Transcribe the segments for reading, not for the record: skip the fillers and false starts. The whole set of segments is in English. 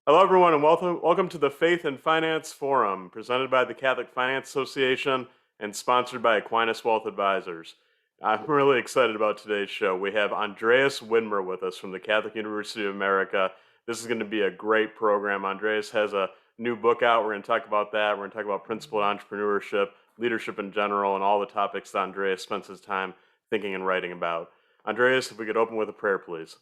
Hello, everyone, and welcome to the Faith and Finance Forum, presented by the Catholic Finance Association and sponsored by Aquinas Wealth Advisors. I'm really excited about today's show. We have Andreas Widmer with us from the Catholic University of America. This is going to be a great program. Andreas has a new book out. We're going to talk about that. We're going to talk about principled entrepreneurship, leadership in general, and all the topics that Andreas spends his time thinking and writing about. Andreas, if we could open with a prayer, please.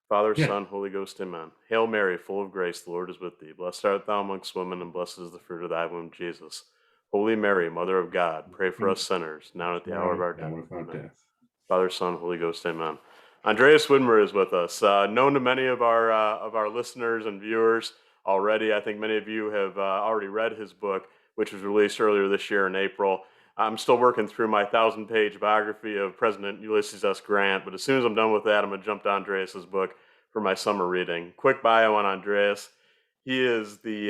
Father, Yeah. Son, Holy Ghost, amen. Hail Mary, full of grace, the Lord is with thee. Blessed art thou amongst women, and blessed is the fruit of thy womb, Jesus. Holy Mary, Mother of God, pray for us sinners, now and at the hour of our death. Amen. Father, Son, Holy Ghost, amen. Andreas Widmer is with us, known to many of our listeners and viewers already. I think many of you have already read his book, which was released earlier this year in April. I'm still working through my 1,000-page biography of President Ulysses S. Grant, but as soon as I'm done with that, I'm going to jump to Andreas's book for my summer reading. Quick bio on Andreas. He is the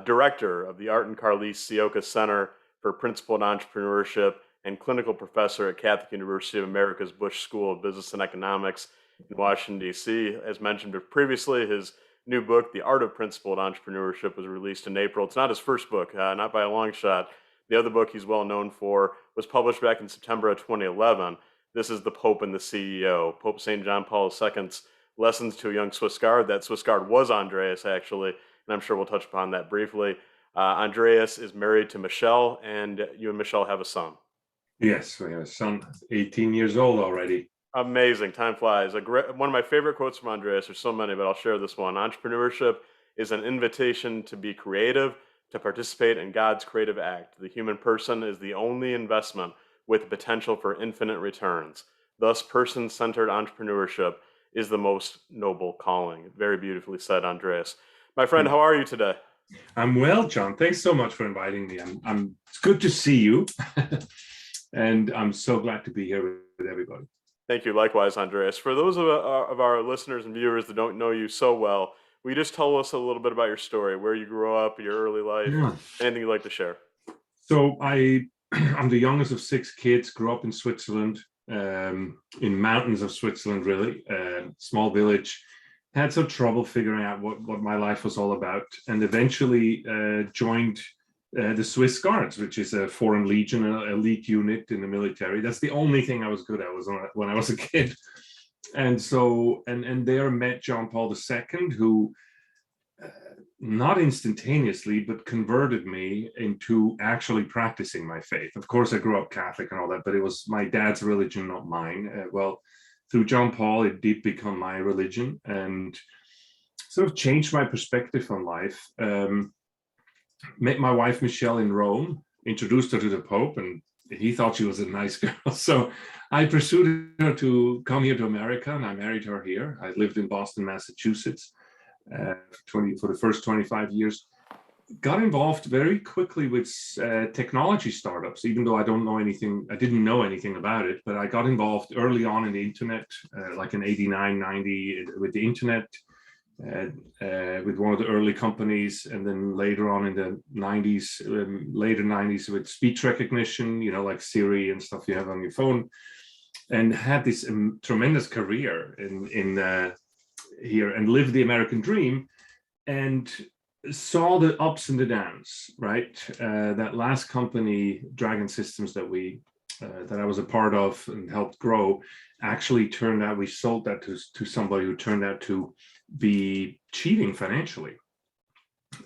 director of the Art and Ciocca Center for Principled Entrepreneurship and clinical professor at Catholic University of America's Busch School of Business and Economics in Washington, D.C. As mentioned previously, his new book, The Art of Principled Entrepreneurship, was released in April. It's not his first book, not by a long shot. The other book he's well known for was published back in September of 2011. This is The Pope and the CEO, Pope St. John Paul II's Lessons to a Young Swiss Guard. That Swiss Guard was Andreas, actually, and I'm sure we'll touch upon that briefly. Andreas is married to Michelle, and you and Michelle have a son. Yes, we have a son, 18 years old already. Amazing. Time flies. One of my favorite quotes from Andreas, there's so many, but I'll share this one. Entrepreneurship is an invitation to be creative, to participate in God's creative act. The human person is the only investment with potential for infinite returns. Thus, person-centered entrepreneurship is the most noble calling. Very beautifully said, Andreas. My friend, how are you today? I'm well, John. Thanks so much for inviting me. It's good to see you. And I'm so glad to be here with everybody. Thank you. Likewise, Andreas. For those of our listeners and viewers that don't know you so well, will you just tell us a little bit about your story, where you grew up, your early life, anything you'd like to share? So I'm the youngest of 6 kids, grew up in Switzerland, in mountains of Switzerland, really, small village. Had some trouble figuring out what my life was all about, and eventually joined the Swiss Guards, which is a foreign legion, an elite unit in the military. That's the only thing I was good at when I was a kid. And so, and there met John Paul II, who not instantaneously, but converted me into actually practicing my faith. Of course, I grew up Catholic and all that, but it was my dad's religion, not mine. Well, through John Paul, it did become my religion and sort of changed my perspective on life. Met my wife, Michelle, in Rome, introduced her to the Pope, and he thought she was a nice girl. So I pursued her to come here to America, and I married her here. I lived in Boston, Massachusetts for the first 25 years. Got involved very quickly with technology startups, even though I didn't know anything about it, but I got involved early on in the internet, like in 89, 90, with the internet, with one of the early companies, and then later on in the 90s, later 90s with speech recognition, like Siri and stuff you have on your phone, and had this tremendous career in here and lived the American dream, and saw the ups and the downs, right? That last company, Dragon Systems, that I was a part of and helped grow, actually turned out, we sold that to somebody who turned out to be cheating financially.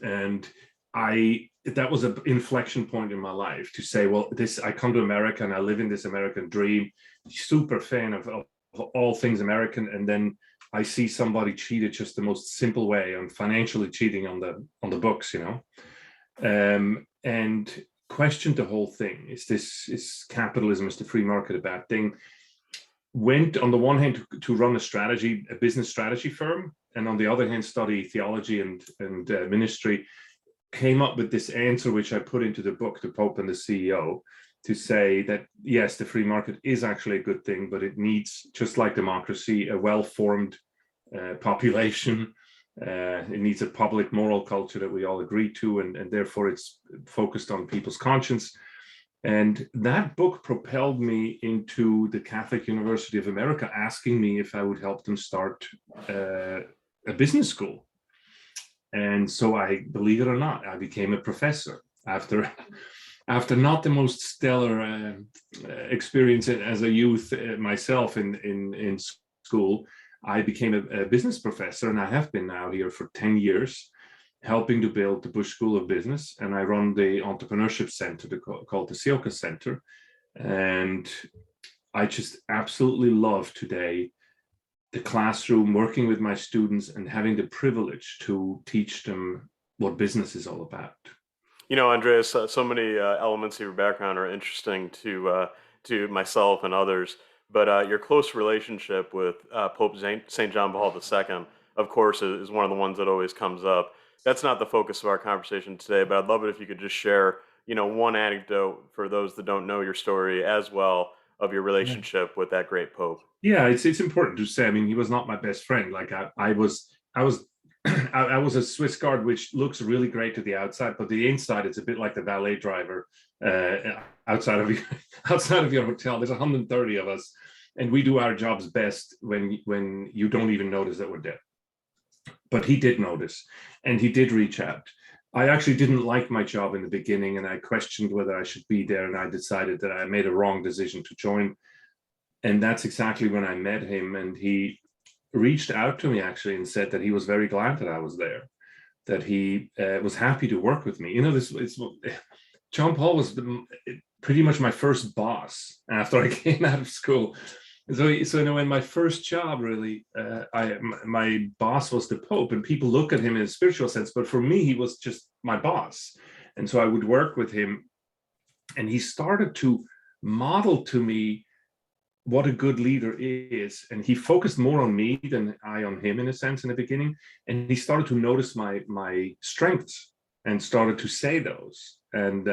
And that was an inflection point in my life to say, well, I come to America and I live in this American dream, super fan of all things American, and then I see somebody cheated just the most simple way on financially cheating on the books, and questioned the whole thing. Is capitalism, is the free market a bad thing? Went on the one hand to run a business strategy firm, and on the other hand study theology and ministry. Came up with this answer, which I put into the book, The Pope and the CEO, to say that yes, the free market is actually a good thing, but it needs, just like democracy, a well-formed population. It needs a public moral culture that we all agree to, and therefore it's focused on people's conscience. And that book propelled me into the Catholic University of America, asking me if I would help them start a business school. And so I, believe it or not, I became a professor after after not the most stellar experience as a youth myself in school. I became a business professor, and I have been now here for 10 years, helping to build the Busch School of Business. And I run the entrepreneurship center called the Ciocca Center. And I just absolutely love today the classroom, working with my students and having the privilege to teach them what business is all about. You know, Andreas, so many elements of your background are interesting to myself and others, but your close relationship with Pope St. John Paul II, of course, is one of the ones that always comes up. That's not the focus of our conversation today, but I'd love it if you could just share, you know, one anecdote for those that don't know your story as well of your relationship with that great Pope. Yeah, it's important to say. I mean, he was not my best friend. Like I was I was a Swiss Guard, which looks really great to the outside, but the inside it's a bit like the valet driver outside of outside of your hotel. There's 130 of us, and we do our jobs best when you don't even notice that we're there. But he did notice, and he did reach out. I actually didn't like my job in the beginning, and I questioned whether I should be there, and I decided that I made a wrong decision to join. And that's exactly when I met him, and he reached out to me actually and said that he was very glad that I was there, that he was happy to work with me. You know, John Paul was pretty much my first boss after I came out of school. So you know, in my first job, really, my boss was the Pope, and people look at him in a spiritual sense, but for me, he was just my boss. And so I would work with him, and he started to model to me what a good leader is. And he focused more on me than I on him, in a sense, in the beginning. And he started to notice my strengths and started to say those. And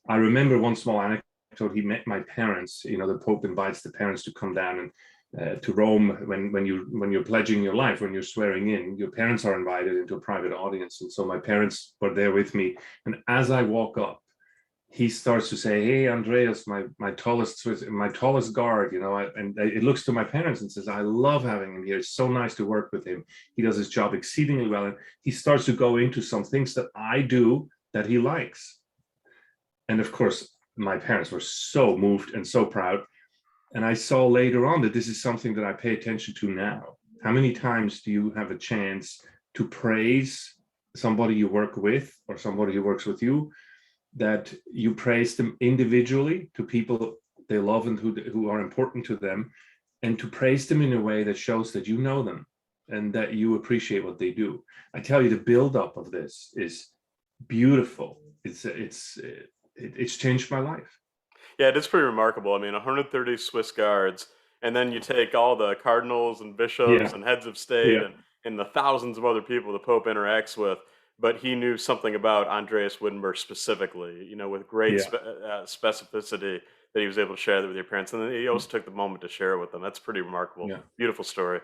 I remember one small anecdote. He met my parents. You know, the Pope invites the parents to come down and to Rome when you're pledging your life, when you're swearing in. Your parents are invited into a private audience. And so my parents were there with me. And as I walk up, he starts to say, "Hey, Andreas, my tallest guard," you know, and it looks to my parents and says, "I love having him here. It's so nice to work with him. He does his job exceedingly well." And he starts to go into some things that I do that he likes. And of course, my parents were so moved and so proud. And I saw later on that this is something that I pay attention to now. How many times do you have a chance to praise somebody you work with or somebody who works with you, that you praise them individually to people they love and who are important to them, and to praise them in a way that shows that you know them and that you appreciate what they do? I tell you, the buildup of this is beautiful. It's changed my life. Yeah, it is pretty remarkable. I mean, 130 Swiss guards, and then you take all the cardinals and bishops Yeah, and heads of state yeah, and the thousands of other people the Pope interacts with, but he knew something about Andreas Widmer specifically, you know, with great yeah, specificity that he was able to share that with your parents. And then he also took the moment to share it with them. That's pretty remarkable. yeah. Beautiful story.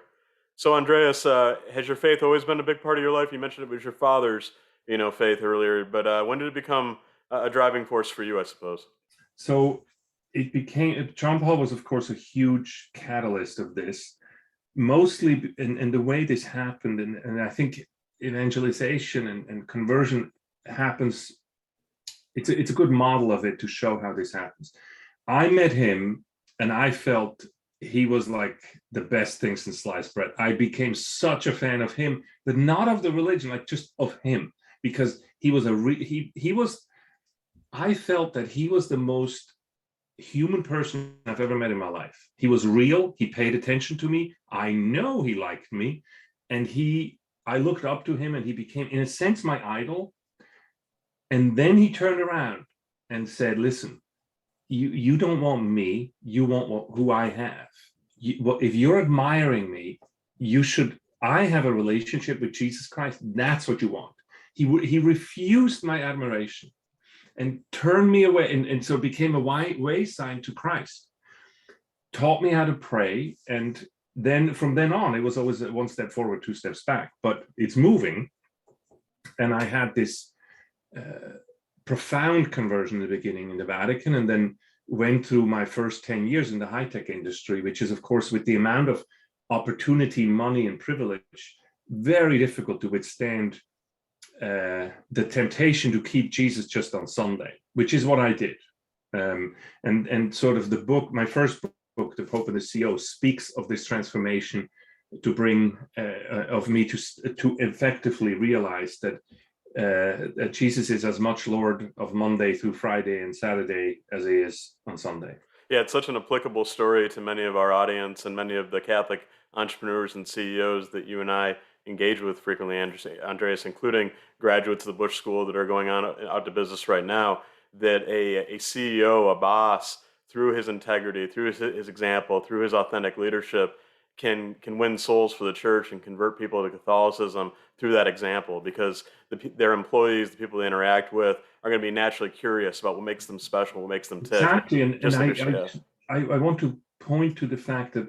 So, Andreas, has your faith always been a big part of your life? You mentioned it was your father's, you know, faith earlier, but when did it become a driving force for you, I suppose? So it became, John Paul was, of course, a huge catalyst of this, mostly in the way this happened. And I think evangelization and conversion happens. It's a good model of it to show how this happens. I met him and I felt he was like the best thing since sliced bread. I became such a fan of him, but not of the religion, like just of him, because he was he was, I felt that he was the most human person I've ever met in my life. He was real. He paid attention to me. I know he liked me. And I looked up to him, and he became, in a sense, my idol. And then he turned around and said, "Listen, you don't want me. You want who I have. If you're admiring me, you should, I have a relationship with Jesus Christ. That's what you want." He refused my admiration and turned me away, and so it became a way sign to Christ. Taught me how to pray, and then from then on, it was always one step forward, two steps back, but it's moving. And I had this profound conversion in the beginning in the Vatican, and then went through my first 10 years in the high-tech industry, which is, of course, with the amount of opportunity, money, and privilege, very difficult to withstand the temptation to keep Jesus just on Sunday, which is what I did. And sort of the book, my first book, The Pope and the CO, speaks of this transformation to bring of me to effectively realize that Jesus is as much Lord of Monday through Friday and Saturday as he is on Sunday. Yeah, it's such an applicable story to many of our audience and many of the Catholic entrepreneurs and CEOs that you and I engage with frequently, Andreas, including graduates of the Busch School that are going on out to business right now, that a CEO, a boss, through his integrity, through his example, through his authentic leadership, can win souls for the church and convert people to Catholicism through that example, because their employees, the people they interact with, are going to be naturally curious about what makes them special, what makes them tick. Exactly, and I want to point to the fact that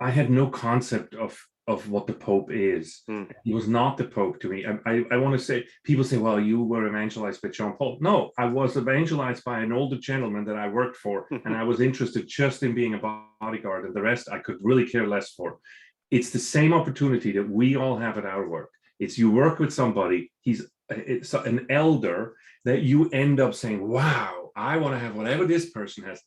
I had no concept of what the Pope is. He was not the Pope to me. I want to say, people say, well, you were evangelized by John Paul. No, I was evangelized by an older gentleman that I worked for, and I was interested just in being a bodyguard, and the rest I could really care less for. It's the same opportunity that we all have at our work. It's you work with somebody, it's an elder, that you end up saying, wow, I want to have whatever this person has.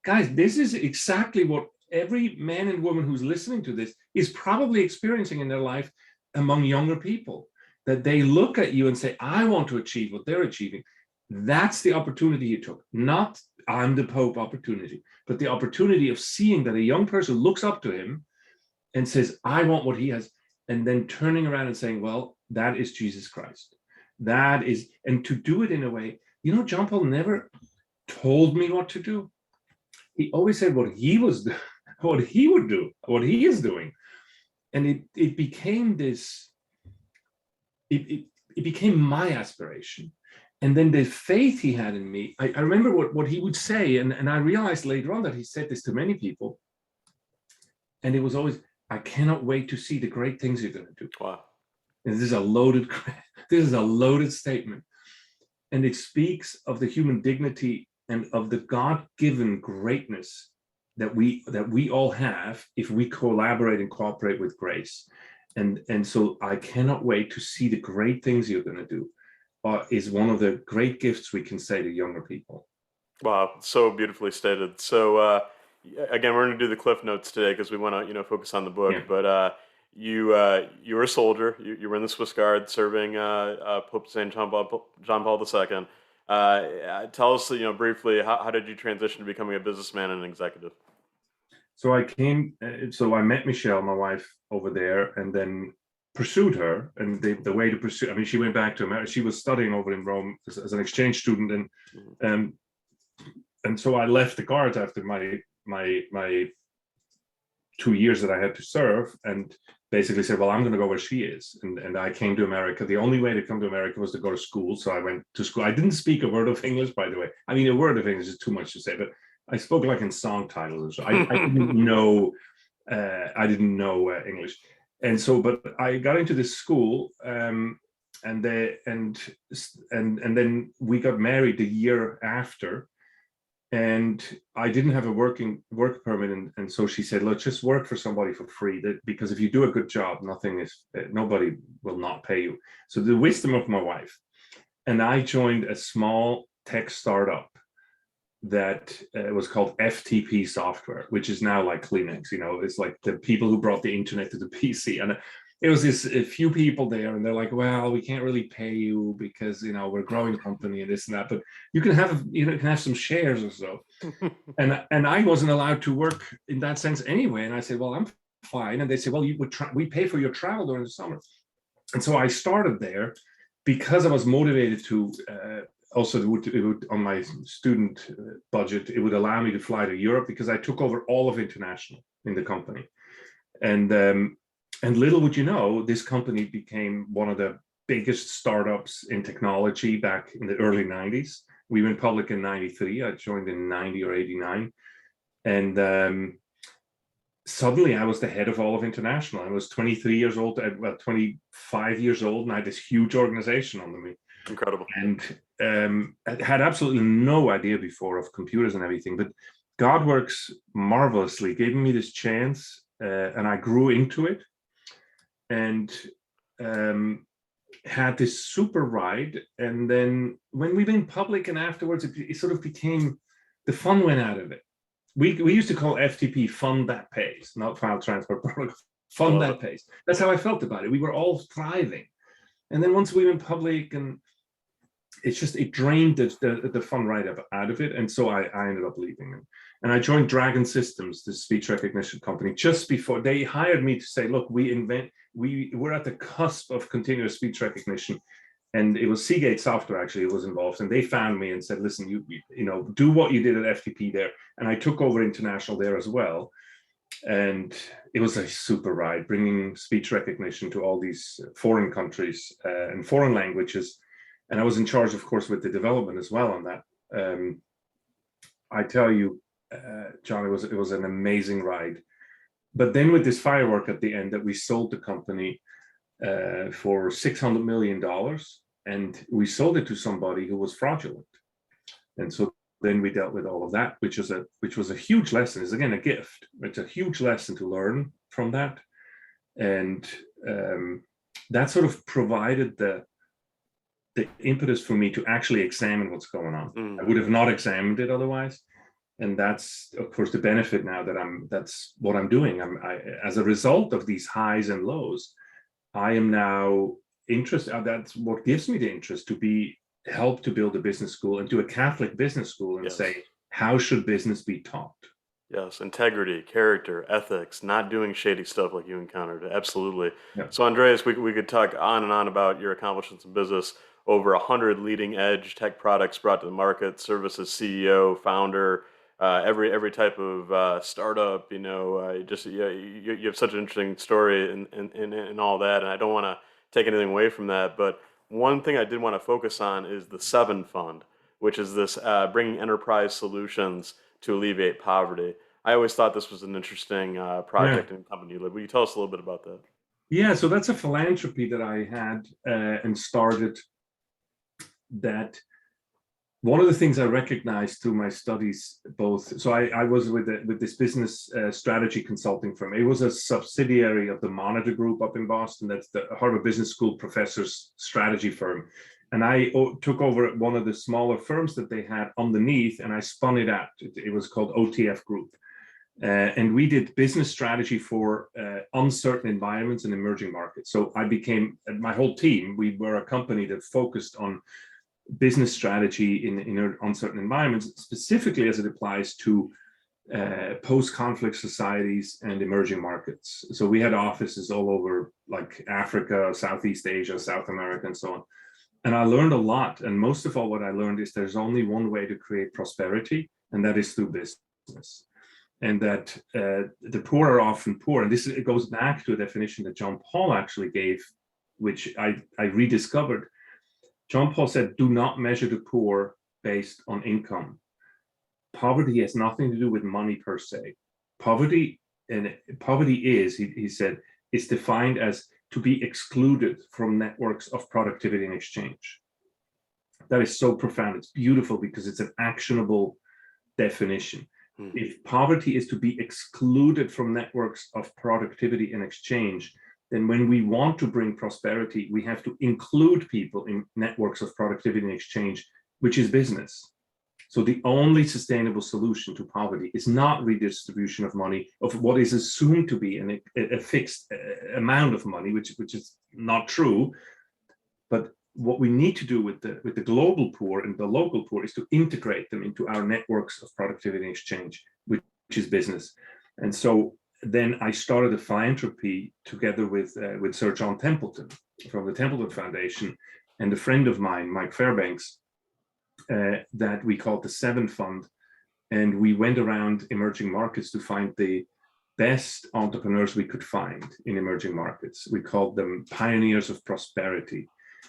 Guys, this is exactly what every man and woman who's listening to this is probably experiencing in their life among younger people, that they look at you and say, I want to achieve what they're achieving. That's the opportunity you took, not I'm the Pope opportunity, but the opportunity of seeing that a young person looks up to him and says, I want what he has, and then turning around and saying, well, that is Jesus Christ. That is, and to do it in a way, John Paul never told me what to do. He always said what he was doing, what he would do, what he is doing. And it became this, it became my aspiration. And then the faith he had in me, I remember what he would say, and I realized later on that he said this to many people. And it was always, I cannot wait to see the great things you're going to do. Wow. And this is a loaded statement. And it speaks of the human dignity and of the God-given greatness that we all have if we collaborate and cooperate with grace. And so I cannot wait to see the great things you're going to do, is one of the great gifts we can say to younger people. Wow, so beautifully stated. So again, we're going to do the cliff notes today because we want to focus on the book. Yeah. But you were a soldier. You were in the Swiss Guard serving Pope St. John Paul II. Tell us, briefly, how did you transition to becoming a businessman and an executive? So I met Michelle, my wife, over there, and then pursued her. And the way to pursue, she went back to America. She was studying over in Rome as an exchange student, and so I left the Guards after my 2 years that I had to serve, and basically said, well, I'm going to go where she is. And I came to America. The only way to come to America was to go to school. So I went to school. I didn't speak a word of English, by the way. A word of English is too much to say, but I spoke like in song titles. So I didn't know English. And so, but I got into this school, and then we got married the year after. And I didn't have a work permit, and so she said, let's just work for somebody for free, because if you do a good job, nobody will not pay you. So the wisdom of my wife, and I joined a small tech startup that was called FTP Software, which is now like Kleenex. It's like the people who brought the internet to the PC. And it was a few people there, and they're like, well, we can't really pay you because we're a growing company and this and that, but you can have some shares or so. and I wasn't allowed to work in that sense anyway. And I said, well, I'm fine. And they said, well, we pay for your travel during the summer. And so I started there because I was motivated to also, it would, on my student budget, it would allow me to fly to Europe, because I took over all of international in the company. And little would you know, this company became one of the biggest startups in technology back in the early 90s. We went public in 93. I joined in 90 or 89. And suddenly I was the head of all of international. I was 23 years old, 25 years old, and I had this huge organization under me. Incredible. And I had absolutely no idea before of computers and everything, but God works marvelously, giving me this chance, and I grew into it. and had this super ride. And then when we went public and afterwards, it sort of became, the fun went out of it. We used to call FTP fund that pays, not file transfer protocol, fund that pays. That's how I felt about it. We were all thriving. And then once we went public, and it drained the fun right out of it. And so I ended up leaving. And I joined Dragon Systems, the speech recognition company, just before they hired me to say, look, we're at the cusp of continuous speech recognition. And it was Seagate Software actually was involved, and they found me and said, listen, you know, do what you did at FTP there. And I took over international there as well. And it was a super ride, bringing speech recognition to all these foreign countries and foreign languages. And I was in charge, of course, with the development as well on that. I tell you, John, it was an amazing ride. But then with this firework at the end, that we sold the company for $600 million, and we sold it to somebody who was fraudulent. And so then we dealt with all of that, which was a huge lesson. It's again a gift. It's a huge lesson to learn from that, and that sort of provided the impetus for me to actually examine what's going on. I would have not examined it otherwise. And that's, of course, the benefit now that that's what I'm doing. As a result of these highs and lows, I am now interested. That's what gives me the interest to help to build a business school, and do a Catholic business school, and say, how should business be taught? Yes, integrity, character, ethics, not doing shady stuff like you encountered. Absolutely. Yeah. So, Andreas, we could talk on and on about your accomplishments in business. Over 100 leading edge tech products brought to the market, serve as CEO, founder, every type of startup. You have such an interesting story and all that. And I don't want to take anything away from that. But one thing I did want to focus on is the Seven Fund, which is this bringing enterprise solutions to alleviate poverty. I always thought this was an interesting project and company. Will you tell us a little bit about that? Yeah, so that's a philanthropy that I had and started. That one of the things I recognized through my studies, both, so I was with this business strategy consulting firm. It was a subsidiary of the Monitor Group up in Boston. That's the Harvard Business School professor's strategy firm. And I took over one of the smaller firms that they had underneath, and I spun it out. It was called OTF Group. And we did business strategy for uncertain environments and emerging markets. So my whole team, we were a company that focused on business strategy in uncertain environments, specifically as it applies to post-conflict societies and emerging markets. So we had offices all over, like Africa, Southeast Asia, South America, and so on. And I learned a lot. And most of all, what I learned is there's only one way to create prosperity, and that is through business. And that the poor are often poor. And it goes back to a definition that John Paul actually gave, which I rediscovered. John Paul said, do not measure the poor based on income. Poverty has nothing to do with money per se. Poverty is, he said, is defined as to be excluded from networks of productivity and exchange. That is so profound. It's beautiful because it's an actionable definition. If poverty is to be excluded from networks of productivity and exchange, then when we want to bring prosperity, we have to include people in networks of productivity and exchange, which is business. So the only sustainable solution to poverty is not redistribution of money, of what is assumed to be a fixed amount of money, which is not true. But what we need to do with the global poor and the local poor is to integrate them into our networks of productivity and exchange, which is business. And so then I started a philanthropy together with Sir John Templeton from the Templeton Foundation and a friend of mine, Mike Fairbanks, that we called the Seven Fund. And we went around emerging markets to find the best entrepreneurs we could find in emerging markets. We called them pioneers of prosperity.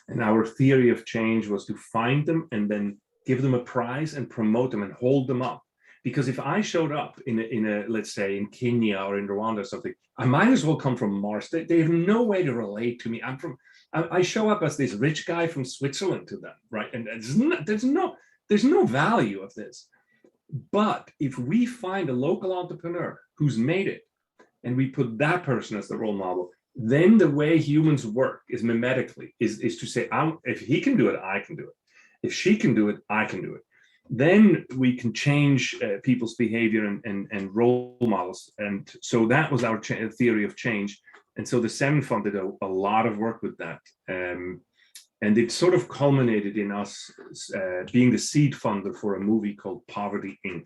And our theory of change was to find them and then give them a prize and promote them and hold them up. Because if I showed up in a let's say in Kenya or in Rwanda or something, I might as well come from Mars. They have no way to relate to me. I show up as this rich guy from Switzerland to them, right? And there's no value of this. But if we find a local entrepreneur who's made it, and we put that person as the role model, then the way humans work is mimetically, is to say, if he can do it, I can do it. If she can do it, I can do it. Then we can change people's behavior and role models. And so that was our theory of change. And so the Seven Fund did a lot of work with that. And it sort of culminated in us being the seed funder for a movie called Poverty, Inc.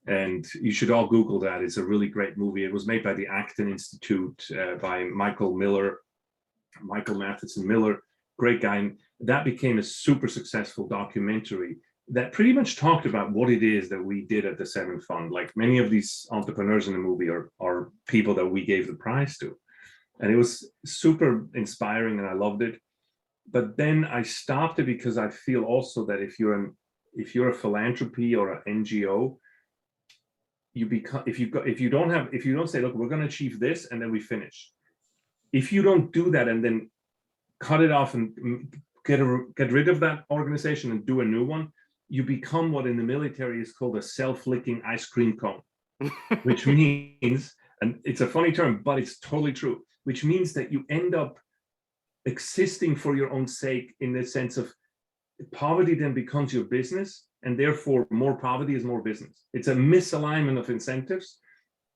And you should all Google that. It's a really great movie. It was made by the Acton Institute by Michael Matheson Miller, great guy. And that became a super successful documentary that pretty much talked about what it is that we did at the Seven Fund. Like many of these entrepreneurs in the movie are people that we gave the prize to. And it was super inspiring and I loved it. But then I stopped it because I feel also that if you're a philanthropy or an NGO, you become, if you don't say, look, we're going to achieve this and then we finish. If you don't do that and then cut it off and get rid of that organization and do a new one, you become what in the military is called a self-licking ice cream cone, which means, and it's a funny term, but it's totally true, which means that you end up existing for your own sake in the sense of poverty then becomes your business, and therefore more poverty is more business. It's a misalignment of incentives,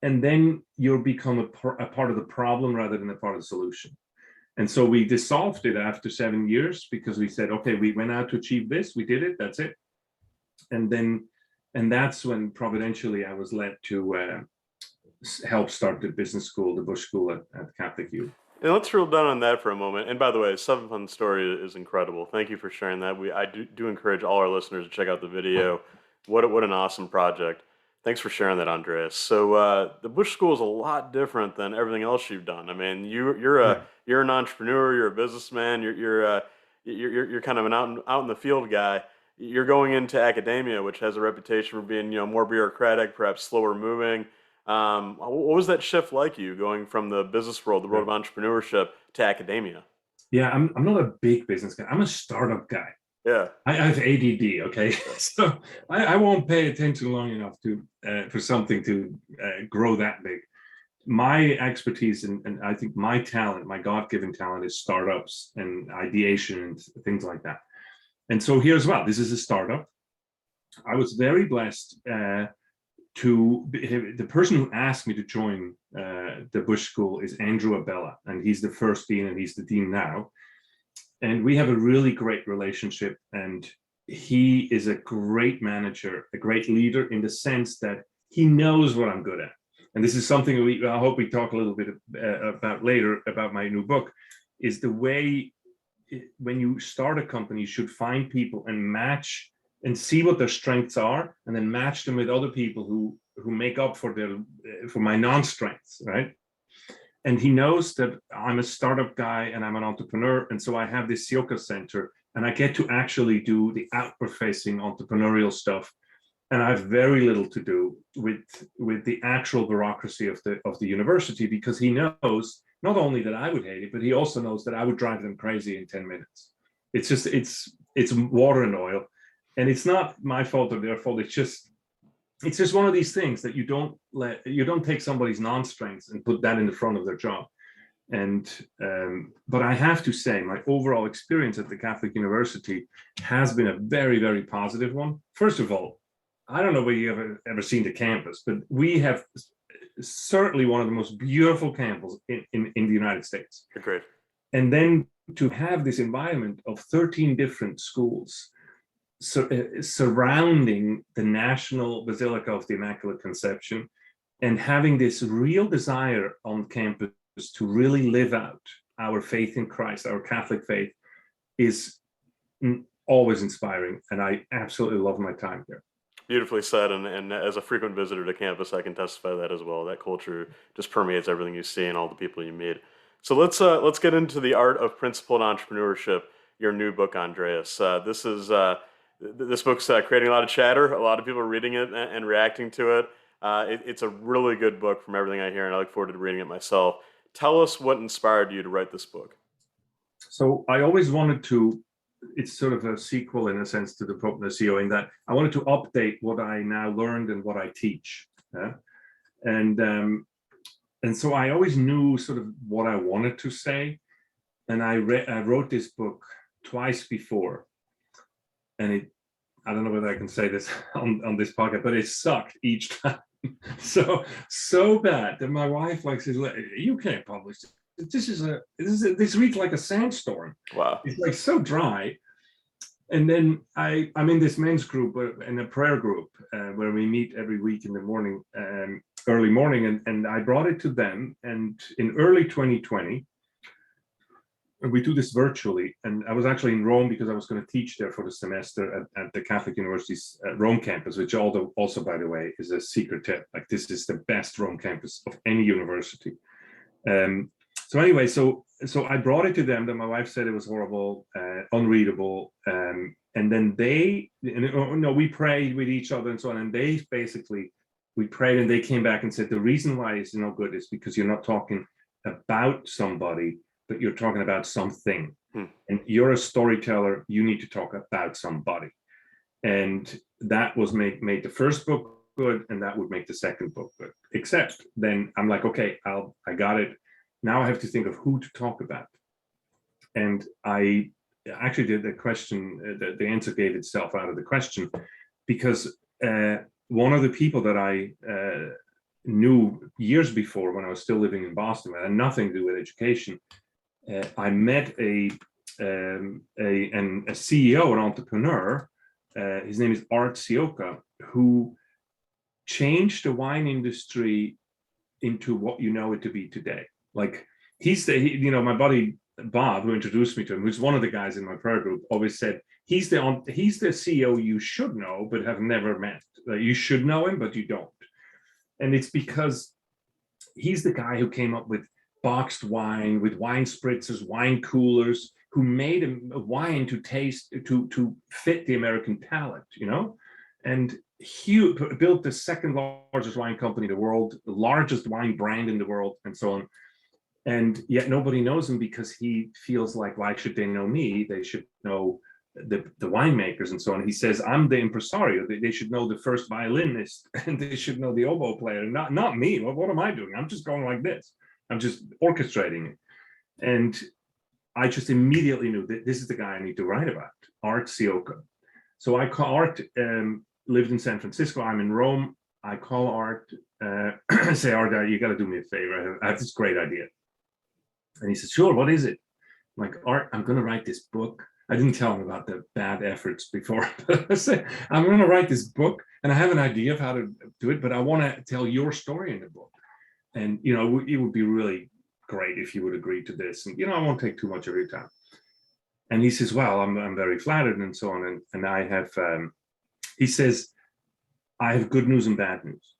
and then you'll become a part of the problem rather than a part of the solution. And so we dissolved it after 7 years because we said, okay, we went out to achieve this, we did it, that's it. And that's when providentially I was led to help start the business school, the Busch School at Catholic U. And let's drill down on that for a moment. And by the way, Seven Fund story is incredible. Thank you for sharing that. I do encourage all our listeners to check out the video. What an awesome project. Thanks for sharing that, Andreas. So the Busch School is a lot different than everything else you've done. I mean, you're an entrepreneur, you're a businessman, you're kind of an out in the field guy. You're going into academia, which has a reputation for being more bureaucratic, perhaps slower moving. What was that shift like, you going from the business world, the world of entrepreneurship, to academia? Yeah, I'm not a big business guy. I'm a startup guy. Yeah, I have ADD. Okay, so I won't pay attention long enough to for something to grow that big. My expertise and I think my talent, my God-given talent, is startups and ideation and things like that. And so here's what this is: a startup. I was very blessed. The person who asked me to join the Busch School is Andrew Abella, and he's the first dean and he's the dean now. And we have a really great relationship, and he is a great manager, a great leader in the sense that he knows what I'm good at. And this is something I hope we talk a little bit about later about my new book, is the way when you start a company, you should find people and match and see what their strengths are, and then match them with other people who make up for my non-strengths, right? And he knows that I'm a startup guy and I'm an entrepreneur, and so I have this Ciocca Center, and I get to actually do the outward-facing entrepreneurial stuff, and I have very little to do with the actual bureaucracy of the university, because he knows not only that I would hate it, but he also knows that I would drive them crazy in 10 minutes. It's just it's water and oil. And it's not my fault or their fault. It's just one of these things that you don't take somebody's non-strengths and put that in the front of their job. And but I have to say, my overall experience at the Catholic University has been a very, very positive one. First of all, I don't know whether you've ever seen the campus, but we have certainly one of the most beautiful campuses in the United States. Agreed. And then to have this environment of 13 different schools surrounding the National Basilica of the Immaculate Conception, and having this real desire on campus to really live out our faith in Christ, our Catholic faith, is always inspiring. And I absolutely love my time here. Beautifully said, and as a frequent visitor to campus, I can testify to that as well. That culture just permeates everything you see and all the people you meet. So let's get into the Art of Principled Entrepreneurship, your new book, Andreas. This book's creating a lot of chatter. A lot of people are reading it and reacting to it. It's a really good book from everything I hear, and I look forward to reading it myself. Tell us what inspired you to write this book. So I always wanted to, it's sort of a sequel in a sense to the Pope and the CEO, in that I wanted to update what I now learned and what I teach. Yeah? And And so I always knew sort of what I wanted to say. And I wrote this book twice before. And I don't know whether I can say this on this podcast, but it sucked each time. so bad that my wife says, you can't publish this. This reads like a sandstorm. Wow. It's like so dry. And then I'm in this men's group, in a prayer group, where we meet every week in the morning, early morning. And I brought it to them. And in early 2020, we do this virtually. And I was actually in Rome because I was going to teach there for the semester at the Catholic University's Rome campus, which also, by the way, is a secret tip. Like, this is the best Rome campus of any university. So anyway, so I brought it to them. That my wife said it was horrible, unreadable, and then we prayed with each other and so on. And we prayed, and they came back and said the reason why it's no good is because you're not talking about somebody, but you're talking about something. And you're a storyteller. You need to talk about somebody, and that was made the first book good, and that would make the second book good. Except then I'm like, okay, I got it. Now I have to think of who to talk about. And I actually did the question, the answer gave itself out of the question, because one of the people that I knew years before, when I was still living in Boston, had nothing to do with education. I met a CEO, an entrepreneur. His name is Art Ciocca, who changed the wine industry into what you know it to be today. Like, my buddy Bob, who introduced me to him, who's one of the guys in my prayer group, always said he's the CEO you should know but have never met. You should know him, but you don't. And it's because he's the guy who came up with boxed wine, with wine spritzers, wine coolers, who made a wine to taste, to fit the American palate, and he built the second largest wine company in the world, the largest wine brand in the world, and so on. And yet nobody knows him because he feels like, why should they know me? They should know the winemakers and so on. He says, I'm the impresario. They should know the first violinist, and they should know the oboe player, not me. What am I doing? I'm just going like this. I'm just orchestrating it. And I just immediately knew that this is the guy I need to write about, Art Ciocca. So I call Art, lived in San Francisco. I'm in Rome. I call Art, say, Art, you got to do me a favor. I have this great idea. And he says, sure, what is it? I'm like, Art, I'm going to write this book. I didn't tell him about the bad efforts before, but I said, I'm going to write this book, and I have an idea of how to do it, but I want to tell your story in the book. And, it would be really great if you would agree to this. And, I won't take too much of your time. And he says, well, I'm very flattered and so on. And I have, he says, I have good news and bad news.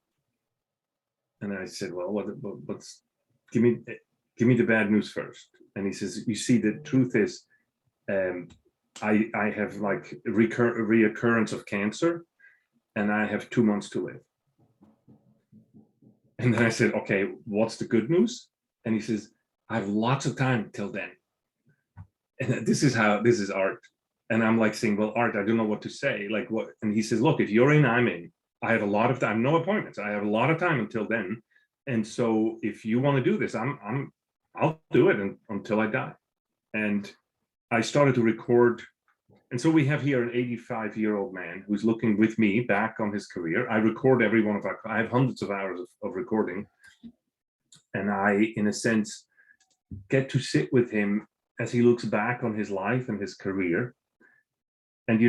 And I said, well, what's, give me the bad news first. And he says, you see, the truth is, I have like reoccurrence of cancer, and I have 2 months to live. And then I said, okay, what's the good news? And he says, I have lots of time till then. And this is Art. And I'm like saying, well, Art, I don't know what to say. Like, what? And he says, look, if you're in, I'm in. I have a lot of time, no appointments. I have a lot of time until then. And so if you want to do this, I'll do it until I die. And I started to record. And so we have here an 85-year-old man who's looking with me back on his career. I record every one of I have hundreds of hours of recording. And I, in a sense, get to sit with him as he looks back on his life and his career. And,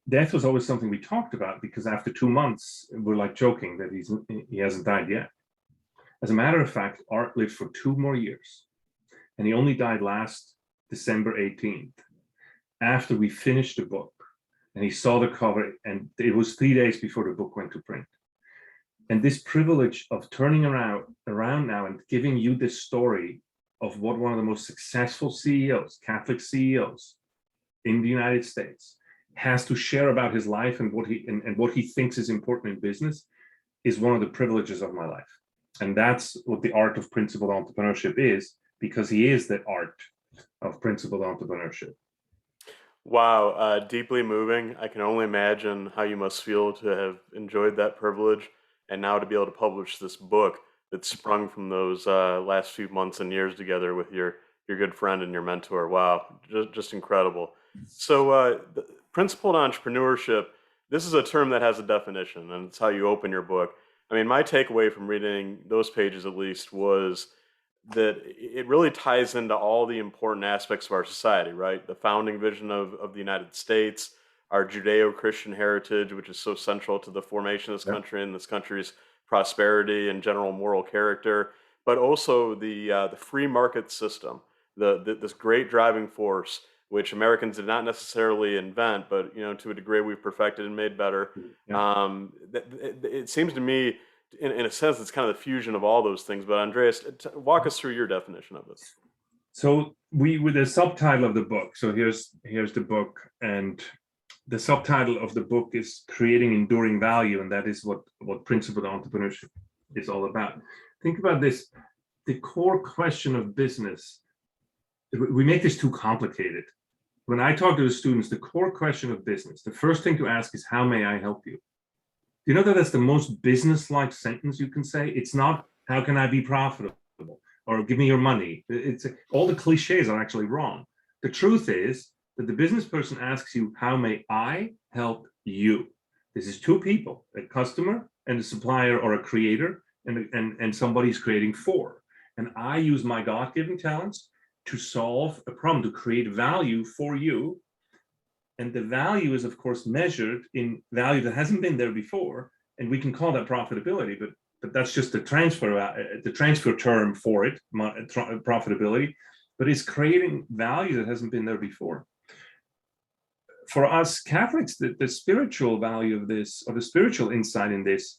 death was always something we talked about, because after 2 months, we're like joking that he hasn't died yet. As a matter of fact, Art lived for 2 more years. And he only died last December 18th, after we finished the book. And he saw the cover, and it was 3 days before the book went to print. And this privilege of turning around now and giving you this story of what one of the most successful CEOs, Catholic CEOs in the United States, has to share about his life and what he thinks is important in business, is one of the privileges of my life. And that's what the art of principled entrepreneurship is, because he is the art of principled entrepreneurship. Wow, deeply moving. I can only imagine how you must feel to have enjoyed that privilege, and now to be able to publish this book. that sprung from those last few months and years together with your good friend and your mentor. Wow, just incredible. So, principled entrepreneurship. This is a term that has a definition, and it's how you open your book. I mean, my takeaway from reading those pages, at least, was that it really ties into all the important aspects of our society, right? The founding vision of the United States, our Judeo-Christian heritage, which is so central to the formation of this country and this country's prosperity and general moral character, but also the free market system, this great driving force, which Americans did not necessarily invent, but to a degree we've perfected and made better. It seems to me, in a sense, it's kind of the fusion of all those things. But Andreas, walk us through your definition of this. So with the subtitle of the book. So here's the book, and the subtitle of the book is Creating Enduring Value, and that is what principled entrepreneurship is all about. Think about this: the core question of business. We make this too complicated. When I talk to the students, the core question of business, the first thing to ask is, how may I help you? You know that's the most business-like sentence you can say? It's not, how can I be profitable? Or give me your money. It's all the cliches are actually wrong. The truth is that the business person asks you, how may I help you? This is two people, a customer and a supplier or a creator, and somebody's creating for. And I use my God-given talents to solve a problem, to create value for you. And the value is, of course, measured in value that hasn't been there before. And we can call that profitability, but that's just the transfer term for it, profitability. But it's creating value that hasn't been there before. For us Catholics, the spiritual value of this, or the spiritual insight in this,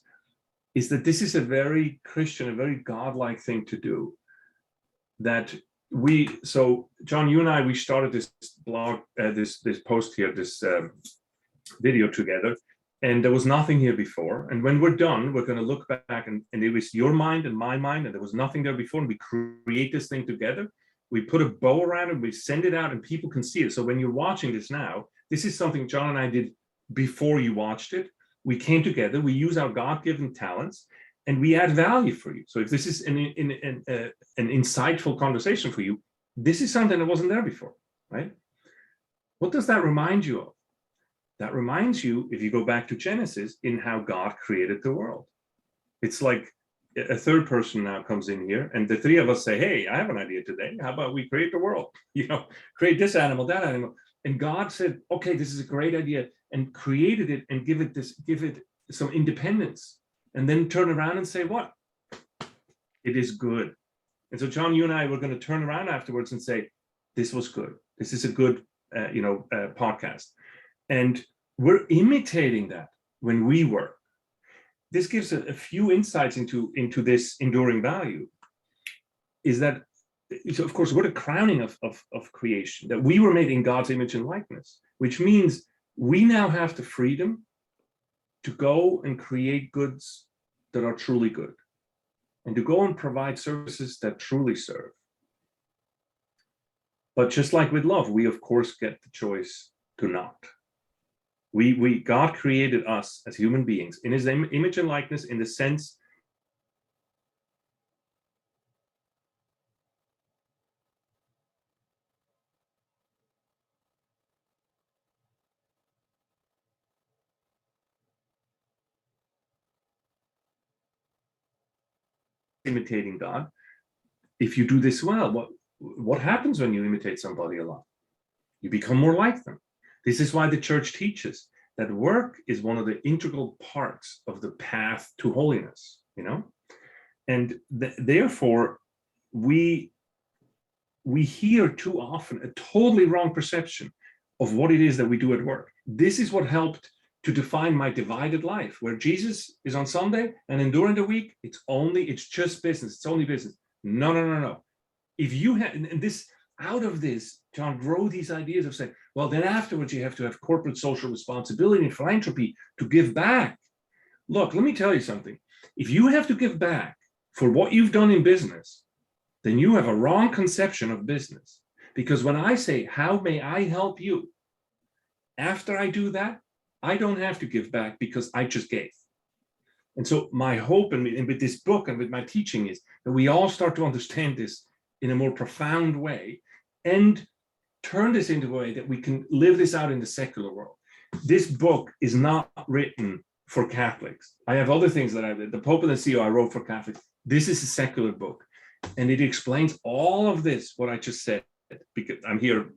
is that this is a very Christian, a very godlike thing to do. So John, you and I, we started this blog, this post here, this video together, and there was nothing here before. And when we're done, we're going to look back, and it was your mind and my mind, and there was nothing there before, and we create this thing together. We put a bow around it, we send it out, and people can see it. So when you're watching this now, this is something John and I did before you watched it. We came together, we use our God-given talents, and we add value for you. So if this is an insightful conversation for you, this is something that wasn't there before, right? What does that remind you of? That reminds you, if you go back to Genesis, in how God created the world. It's like a third person now comes in here, and the three of us say, hey, I have an idea today. How about we create the world? Create this animal, that animal. And God said, okay, this is a great idea, and created it and give it some independence. And then turn around and say, what? It is good. And so John, you and I were going to turn around afterwards and say, this was good. This is a good, podcast. And we're imitating that when we work. This gives a few insights into this enduring value. Is that, so of course, we're the crowning of creation, that we were made in God's image and likeness, which means we now have the freedom to go and create goods that are truly good, and to go and provide services that truly serve. But just like with love, we of course get the choice to not. God created us as human beings in his image and likeness, in the sense imitating God. If you do this well, what happens when you imitate somebody a lot? You become more like them. This is why the church teaches that work is one of the integral parts of the path to holiness, and therefore we hear too often a totally wrong perception of what it is that we do at work. This is what helped to define my divided life, where Jesus is on Sunday, and then during the week, it's just business. It's only business. No. If you have, and this, out of this, John, grow these ideas of saying, well, then afterwards you have to have corporate social responsibility and philanthropy to give back. Look, let me tell you something. If you have to give back for what you've done in business, then you have a wrong conception of business. Because when I say, how may I help you? After I do that, I don't have to give back because I just gave. And so my hope and with this book and with my teaching is that we all start to understand this in a more profound way and turn this into a way that we can live this out in the secular world. This book is not written for Catholics. I have other things that the Pope and the CEO I wrote for Catholics. This is a secular book, and it explains all of this, what I just said, because I'm here,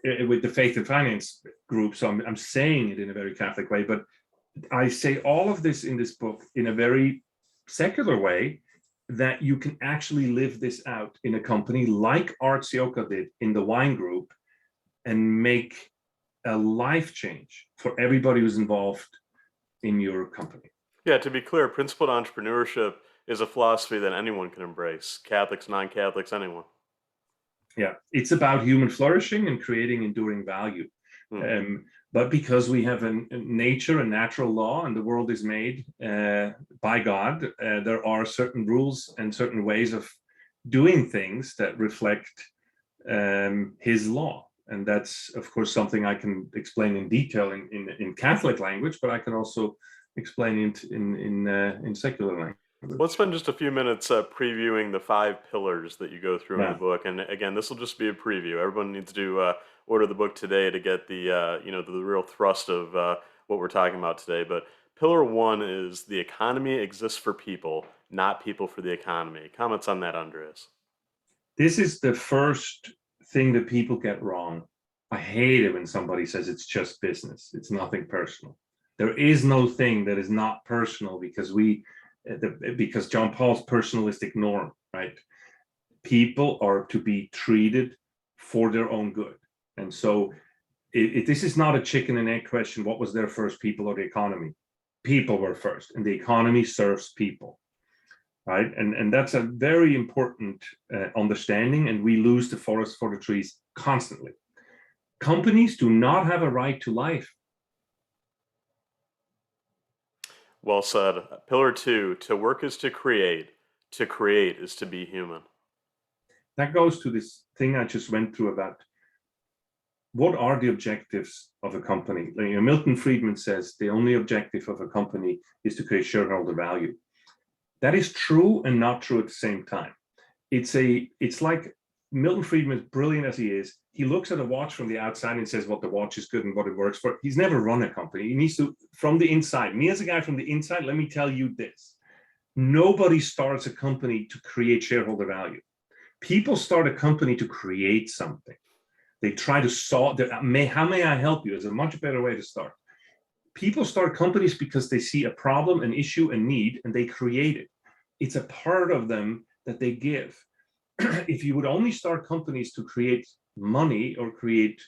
with the faith and finance group, so I'm saying it in a very Catholic way, but I say all of this in this book in a very secular way, that you can actually live this out in a company like Art Ciocca did in the wine group and make a life change for everybody who's involved in your company. Yeah, to be clear, principled entrepreneurship is a philosophy that anyone can embrace, Catholics, non-Catholics, anyone. Yeah, it's about human flourishing and creating enduring value. But because we have a nature, a natural law, and the world is made by God, there are certain rules and certain ways of doing things that reflect his law. And that's, of course, something I can explain in detail in Catholic language, but I can also explain it in secular language. Let's spend just a few minutes previewing the 5 pillars that you go through in the book. And again, this will just be a preview. Everyone needs to order the book today to get the the real thrust of what we're talking about today. But pillar 1 is the economy exists for people, not people for the economy. Comments on that, Andreas? This is the first thing that people get wrong. I hate it when somebody says it's just business. It's nothing personal. There is no thing that is not personal because John Paul's personalistic norm, right? People are to be treated for their own good. And so this is not a chicken and egg question. What was there first, people or the economy? People were first, and the economy serves people, right? And that's a very important understanding, and we lose the forest for the trees constantly. Companies do not have a right to life. Well said. Pillar 2, to work is to create is to be human. That goes to this thing I just went through about what are the objectives of a company. Milton Friedman says the only objective of a company is to create shareholder value. That is true and not true at the same time. It's like Milton Friedman, brilliant as he is, he looks at a watch from the outside and says what the watch is good and what it works for. He's never run a company. He needs to, from the inside. Me as a guy from the inside, let me tell you this. Nobody starts a company to create shareholder value. People start a company to create something. They try to solve, how may I help you is a much better way to start. People start companies because they see a problem, an issue, a need, and they create it. It's a part of them that they give. If you would only start companies to create money or create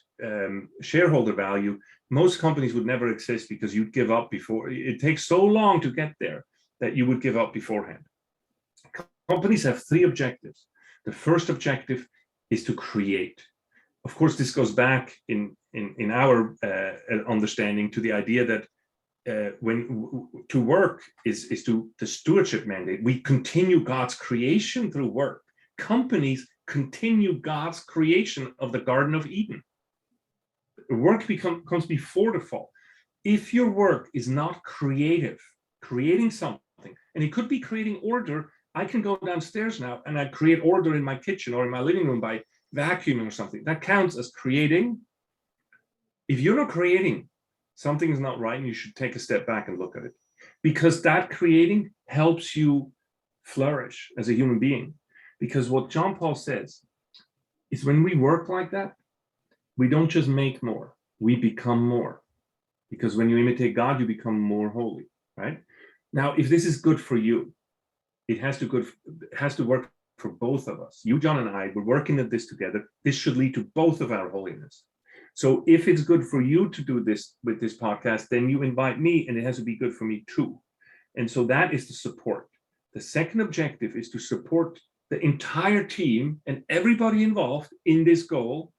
shareholder value, most companies would never exist because you'd give up before. It takes so long to get there that you would give up beforehand. Companies have 3 objectives. The first objective is to create. Of course, this goes back in our understanding to the idea that when to work is to the stewardship mandate. We continue God's creation through work. Companies continue God's creation of the Garden of Eden. Work comes before the fall. If your work is not creative, creating something, and it could be creating order. I can go downstairs now and I create order in my kitchen or in my living room by vacuuming or something. That counts as creating. If you're not creating, something is not right, and you should take a step back and look at it, because that creating helps you flourish as a human being. Because what John Paul says is when we work like that, we don't just make more, we become more. Because when you imitate God, you become more holy, right? Now, if this is good for you, it has to work for both of us. You, John, and I, we're working at this together. This should lead to both of our holiness. So if it's good for you to do this with this podcast, then you invite me, and it has to be good for me too. And so that is the support. The second objective is to support the entire team and everybody involved in this goal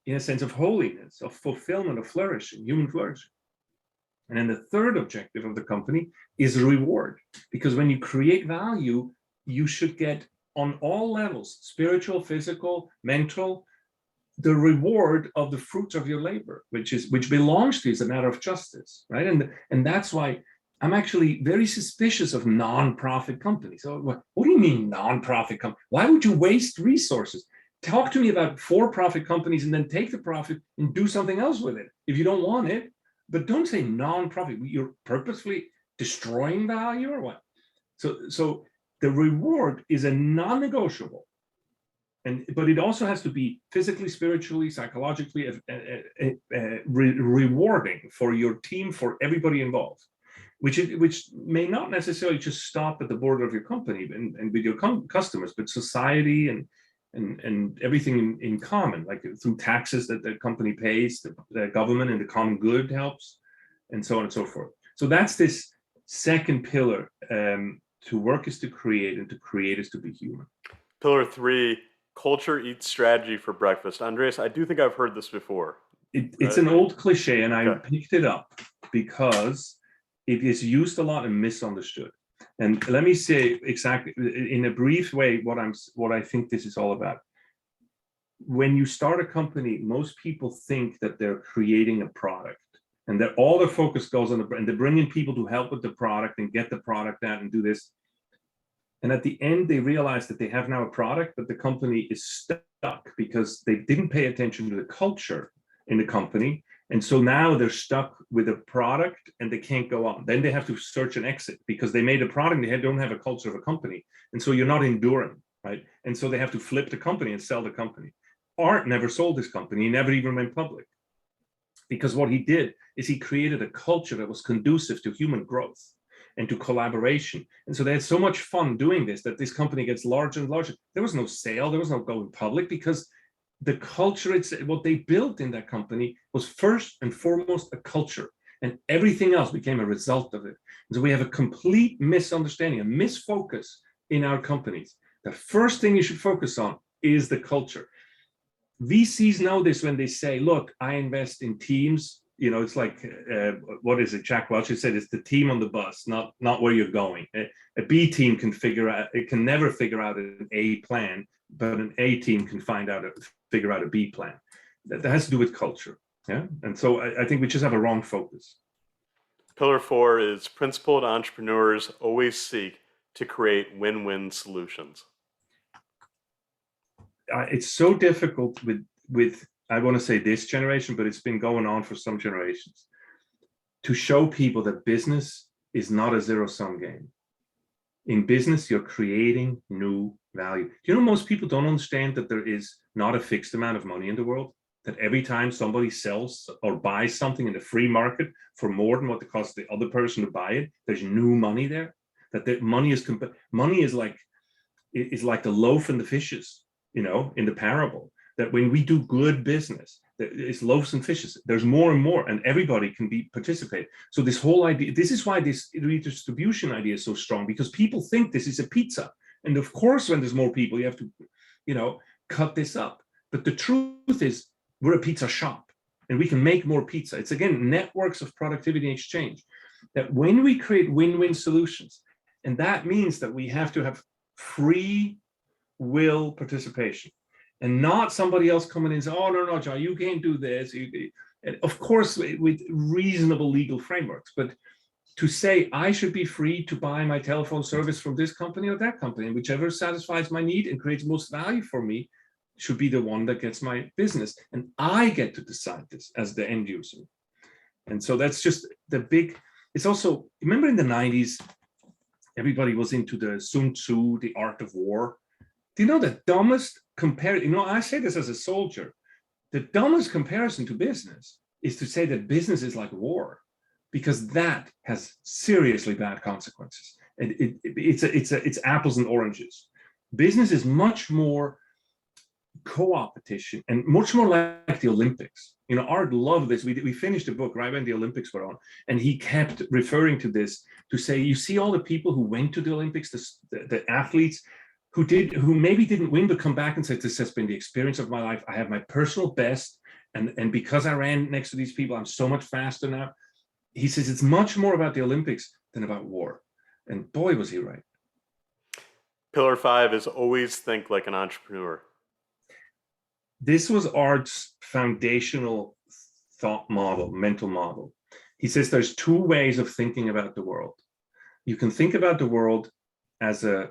in a sense of holiness, of fulfillment, of flourishing, human flourishing. And then the third objective of the company is reward, because when you create value, you should get on all levels, spiritual, physical, mental, the reward of the fruits of your labor, which belongs to you as a matter of justice, right? And that's why I'm actually very suspicious of non-profit companies. So what do you mean non-profit company? Why would you waste resources? Talk to me about for-profit companies and then take the profit and do something else with it if you don't want it. But don't say non-profit. You're purposefully destroying value or what? So the reward is a non-negotiable. But it also has to be physically, spiritually, psychologically rewarding for your team, for everybody involved, which may not necessarily just stop at the border of your company and with your customers, but society and everything in common, like through taxes that the company pays, the government and the common good helps, and so on and so forth. So that's this second pillar. To work is to create, and to create is to be human. Pillar 3, culture eats strategy for breakfast. Andreas, I do think I've heard this before. It's an old cliche, and I picked it up because it is used a lot and misunderstood. And let me say exactly, in a brief way, what I think this is all about. When you start a company, most people think that they're creating a product, and that all their focus goes on and they bring in people to help with the product and get the product out and do this. And at the end, they realize that they have now a product, but the company is stuck because they didn't pay attention to the culture in the company. And so now they're stuck with a product and they can't go on. Then they have to search an exit because they made a product, they don't have a culture of a company. And so you're not enduring, right? And so they have to flip the company and sell the company. Art never sold this company. He never even went public. Because what he did is he created a culture that was conducive to human growth and to collaboration. And so they had so much fun doing this that this company gets larger and larger. There was no sale, there was no going public, because the culture, what they built in that company was first and foremost a culture, and everything else became a result of it. And so we have a complete misunderstanding, a misfocus in our companies. The first thing you should focus on is the culture. VCs know this when they say, look, I invest in teams. You know, it's like, what is it? Jack Welch said, it's the team on the bus, not where you're going. A B team can never figure out an A plan, but an A team can figure out a B plan. That has to do with culture. Yeah. And so I think we just have a wrong focus. Pillar 4 is principled entrepreneurs always seek to create win-win solutions. It's so difficult with I want to say this generation, but it's been going on for some generations, to show people that business is not a zero-sum game. In business, you're creating new value. Do you know most people don't understand that there is not a fixed amount of money in the world? That every time somebody sells or buys something in the free market for more than what it costs the other person to buy it, there's new money there. That the money is like the loaf and the fishes, you know, in the parable. That when we do good business, it's loaves and fishes. There's more and more, and everybody can participate. So this whole idea, this is why this redistribution idea is so strong, because people think this is a pizza. And of course, when there's more people, you have to, you know, cut this up. But the truth is, we're a pizza shop, and we can make more pizza. It's, again, networks of productivity and exchange. That when we create win-win solutions, and that means that we have to have free will participation, and not somebody else coming in and saying, oh, no, John, you can't do this. And of course, with reasonable legal frameworks, but to say I should be free to buy my telephone service from this company or that company, and whichever satisfies my need and creates most value for me should be the one that gets my business. And I get to decide this as the end user. And so that's just the big, it's also, remember in the 90s, everybody was into the Sun Tzu, the art of war. Do you know the dumbest comparison? You know, I say this as a soldier. The dumbest comparison to business is to say that business is like war, because that has seriously bad consequences. And it's apples and oranges. Business is much more co-opetition and much more like the Olympics. You know, Art loved this. We finished the book right when the Olympics were on, and he kept referring to this to say, you see all the people who went to the Olympics, the athletes who maybe didn't win, but come back and said, this has been the experience of my life. I have my personal best. And because I ran next to these people, I'm so much faster now. He says it's much more about the Olympics than about war. And boy, was he right. Pillar 5 is always think like an entrepreneur. This was Art's foundational thought model, mental model. He says there's two ways of thinking about the world. You can think about the world as a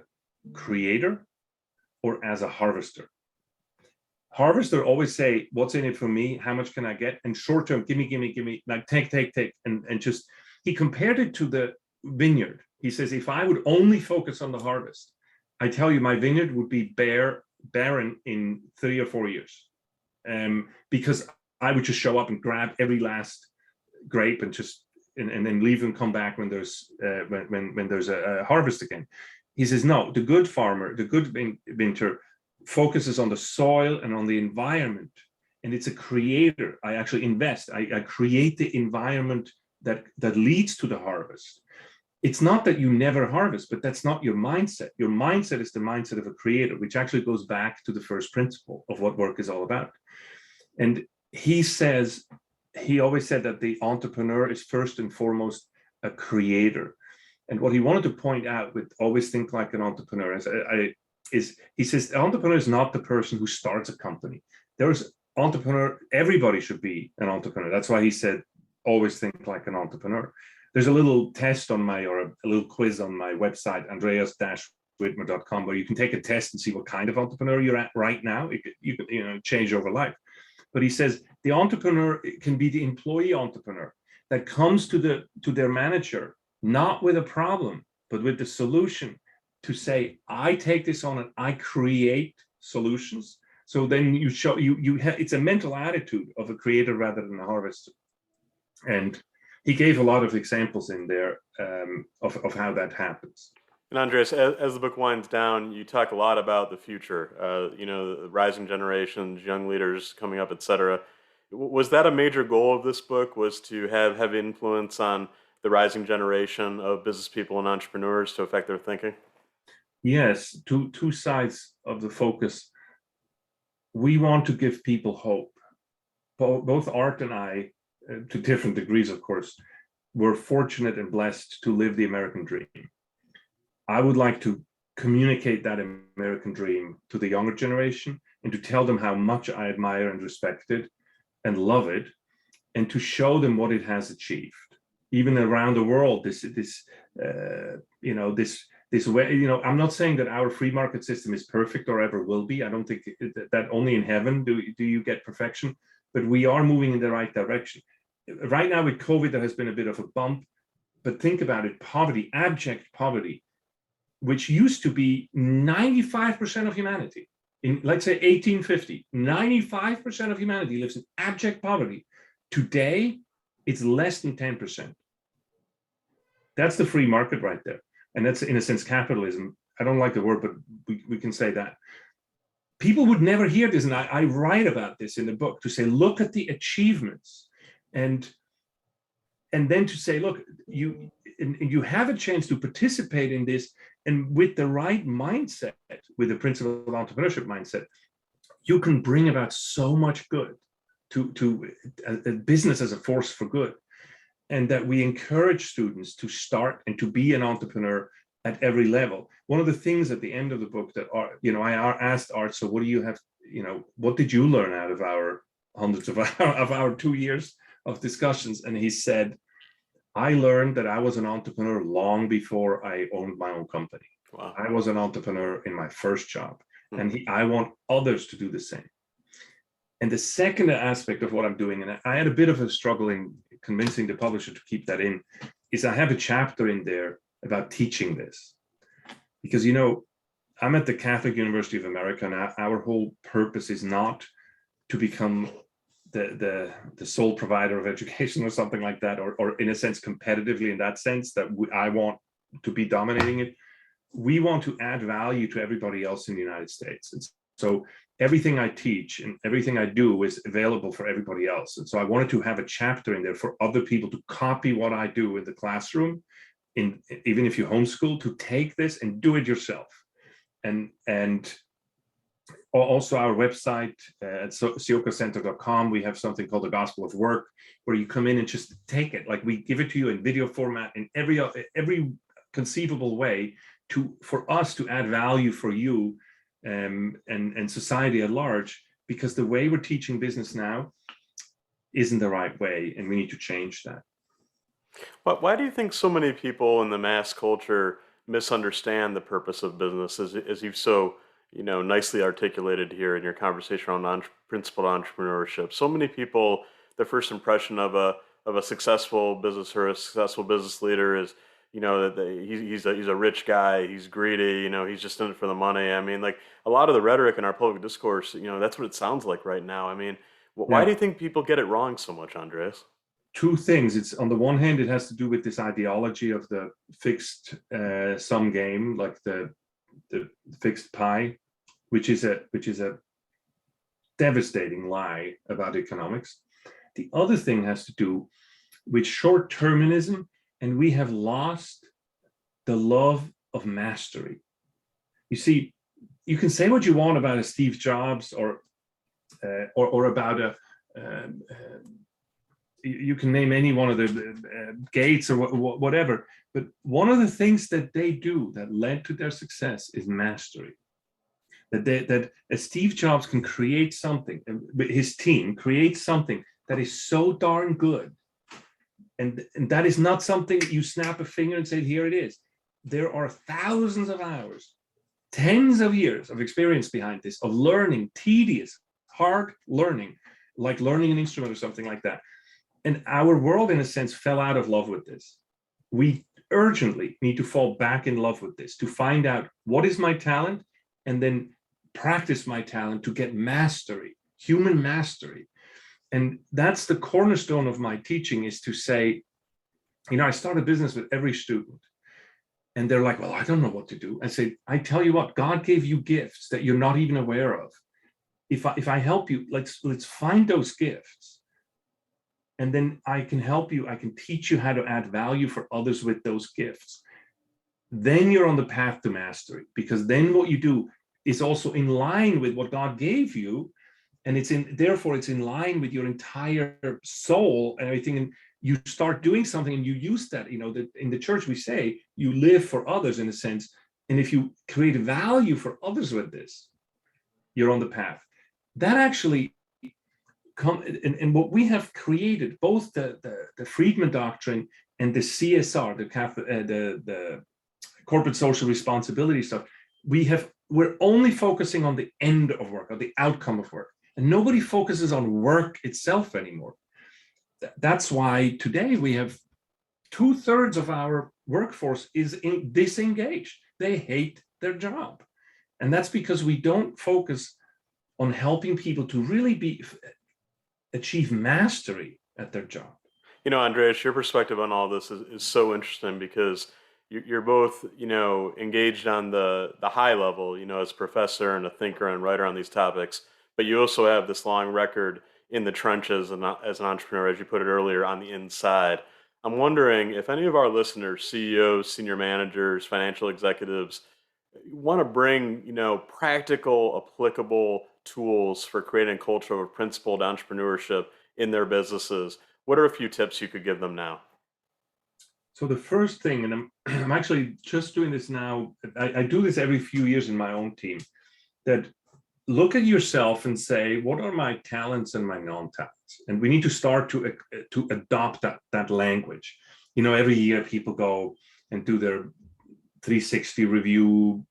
creator or as a harvester. Harvester always say, what's in it for me? How much can I get? And short term, give me, like take. And just, he compared it to the vineyard. He says, if I would only focus on the harvest, I tell you, my vineyard would be barren in 3 or 4 years. Because I would just show up and grab every last grape and just, and then leave them, come back when there's when there's a harvest again. He says, no, the good farmer, the good vinter focuses on the soil and on the environment. And it's a creator. I actually invest. I create the environment that leads to the harvest. It's not that you never harvest, but that's not your mindset. Your mindset is the mindset of a creator, which actually goes back to the first principle of what work is all about. And he says, he always said that the entrepreneur is first and foremost a creator. And what he wanted to point out with always think like an entrepreneur is he says the entrepreneur is not the person who starts a company. There's entrepreneur, everybody should be an entrepreneur. That's why he said, always think like an entrepreneur. There's a little test on my, or a little quiz on my website, andreas-widmer.com, where you can take a test and see what kind of entrepreneur you're at right now. You can change over life. But he says the entrepreneur can be the employee entrepreneur that comes to their manager, not with a problem, but with the solution, to say, I take this on and I create solutions. So then you show it's a mental attitude of a creator rather than a harvester. And he gave a lot of examples in there of how that happens. And Andreas, as the book winds down, you talk a lot about the future, the rising generations, young leaders coming up, etc. Was that a major goal of this book, was to have influence on the rising generation of business people and entrepreneurs to affect their thinking? Yes, two sides of the focus. We want to give people hope. Both Art and I, to different degrees, of course, were fortunate and blessed to live the American dream. I would like to communicate that American dream to the younger generation and to tell them how much I admire and respect it and love it, and to show them what it has achieved. Even around the world, this way, I'm not saying that our free market system is perfect or ever will be. I don't think that only in heaven do you get perfection, but we are moving in the right direction. Right now with COVID, there has been a bit of a bump, but think about it, poverty, abject poverty, which used to be 95% of humanity. In, let's say, 1850, 95% of humanity lives in abject poverty. Today, it's less than 10%. That's the free market right there. And that's, in a sense, capitalism. I don't like the word, but we can say that. People would never hear this, and I write about this in the book, to say, look at the achievements, and then to say, look, you have a chance to participate in this, and with the right mindset, with the principled entrepreneurship mindset, you can bring about so much good to a business as a force for good. And that we encourage students to start and to be an entrepreneur at every level. One of the things at the end of the book that I asked Art, so what do you have, what did you learn out of our hundreds of our 2 years of discussions? And he said, I learned that I was an entrepreneur long before I owned my own company. Wow. I was an entrepreneur in my first job, and I want others to do the same. And the second aspect of what I'm doing, and I had a bit of a struggle in convincing the publisher to keep that in, is I have a chapter in there about teaching this. Because, I'm at the Catholic University of America, and our whole purpose is not to become the sole provider of education or something like that, or in a sense competitively in that sense that I want to be dominating it. We want to add value to everybody else in the United States. And so everything I teach and everything I do is available for everybody else. And so I wanted to have a chapter in there for other people to copy what I do in the classroom, even if you homeschool, to take this and do it yourself. And also our website at cioccacenter.com, we have something called the Gospel of Work, where you come in and just take it. Like, we give it to you in video format in every conceivable way for us to add value for you and society at large, because the way we're teaching business now isn't the right way, and we need to change that. Why do you think so many people in the mass culture misunderstand the purpose of business, as you've so nicely articulated here in your conversation around principled entrepreneurship? So many people, their first impression of a successful business or a successful business leader is that he's a rich guy, he's greedy, he's just in it for the money. I mean, like a lot of the rhetoric in our public discourse, that's what it sounds like right now. I mean, why Yeah. do you think people get it wrong so much, Andreas? Two things. It's on the one hand, it has to do with this ideology of the fixed sum game, like the fixed pie, which is a devastating lie about economics. The other thing has to do with short-termism, and we have lost the love of mastery. You see, you can say what you want about a Steve Jobs or about a you can name any one of the Gates or whatever, but one of the things that they do that led to their success is mastery. That Steve Jobs can create something, his team creates something that is so darn good, and that is not something you snap a finger and say, here it is. There are thousands of hours, tens of years of experience behind this, of learning, tedious, hard learning, like learning an instrument or something like that. And our world, in a sense, fell out of love with this. We urgently need to fall back in love with this, to find out what is my talent, and then practice my talent to get mastery, human mastery. And that's the cornerstone of my teaching, is to say, I start a business with every student. And they're like, well, I don't know what to do. I say, I tell you what, God gave you gifts that you're not even aware of. If I help you, let's find those gifts. And then I can help you. I can teach you how to add value for others with those gifts. Then you're on the path to mastery, because then what you do is also in line with what God gave you. And therefore it's in line with your entire soul and everything. And you start doing something and you use that, in the church, we say you live for others in a sense. And if you create value for others with this, you're on the path. That actually and what we have created, both the Friedman doctrine and the CSR, the corporate social responsibility stuff, we're only focusing on the end of work, or the outcome of work, and nobody focuses on work itself anymore. That's why today we have 2/3 of our workforce is disengaged. They hate their job, and that's because we don't focus on helping people to really achieve mastery at their job. Andreas, your perspective on all this is so interesting, because you're both, engaged on the high level, as a professor and a thinker and writer on these topics, but you also have this long record in the trenches and as an entrepreneur, as you put it earlier, on the inside. I'm wondering if any of our listeners, CEOs, senior managers, financial executives, want to bring, practical, applicable tools for creating a culture of principled entrepreneurship in their businesses. What are a few tips you could give them now? So the first thing, and I'm actually just doing this now, I do this every few years in my own team, that look at yourself and say, what are my talents and my non-talents? And we need to start to adopt that language. Every year people go and do their 360 review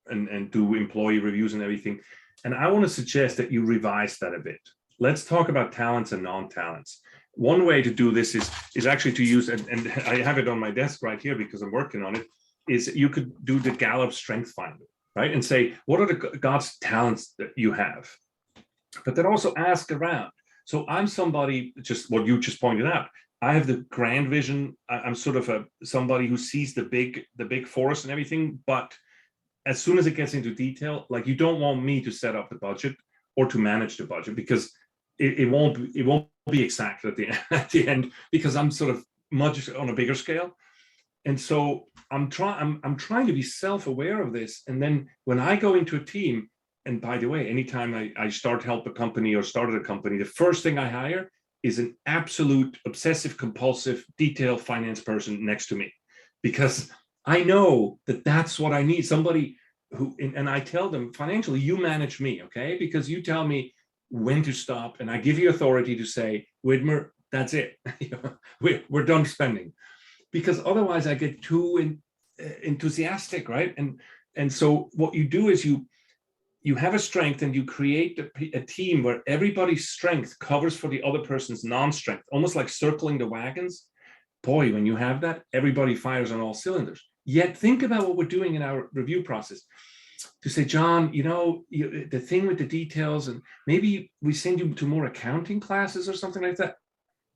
and do employee reviews and everything. And I want to suggest that you revise that a bit. Let's talk about talents and non-talents. One way to do this is actually to use, and I have it on my desk right here because I'm working on it, is you could do the Gallup Strength Finder, right? And say, what are God's talents that you have? But then also ask around. So I'm somebody, just what you just pointed out, I have the grand vision. I'm sort of somebody who sees the big forest and everything, but as soon as it gets into detail, like, you don't want me to set up the budget or to manage the budget, because it won't be exact at the end, because I'm sort of much on a bigger scale. And so I'm trying to be self-aware of this. And then when I go into a team, and by the way, anytime I help a company or started a company, the first thing I hire is an absolute obsessive compulsive detail finance person next to me, because I know that that's what I need. Somebody who, and I tell them, financially, you manage me, okay? Because you tell me when to stop, and I give you authority to say, Widmer, that's it. We're done spending. because otherwise I get too enthusiastic, right? And so what you do is you have a strength and you create a team where everybody's strength covers for the other person's non-strength, almost like circling the wagons. Boy, when you have that, everybody fires on all cylinders. Yet think about what we're doing in our review process. To say, John, the thing with the details, and maybe we send you to more accounting classes or something like that.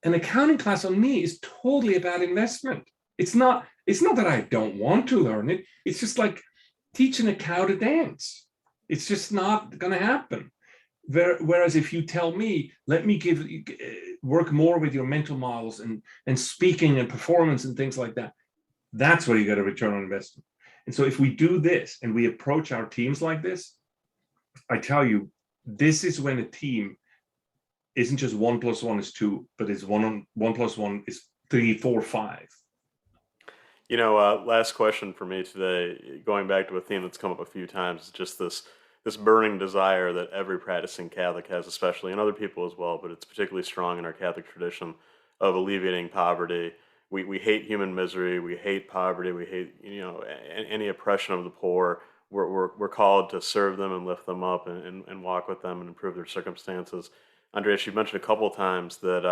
An accounting class on me is totally about investment. It's not that I don't want to learn it. It's just like teaching a cow to dance. It's just not going to happen. Whereas if you tell me, let me work more with your mental models and speaking and performance and things like that, that's where you get a return on investment. And so if we do this and we approach our teams like this, I tell you, this is when a team isn't just 1 + 1 is 2, but it's 1 + 1 is 3, 4, 5. Last question for me today, going back to a theme that's come up a few times, is just this burning desire that every practicing Catholic has, especially, and other people as well, but it's particularly strong in our Catholic tradition, of alleviating poverty. We hate human misery. We hate poverty. We hate any oppression of the poor. We're called to serve them and lift them up and walk with them and improve their circumstances. Andreas, you mentioned a couple of times that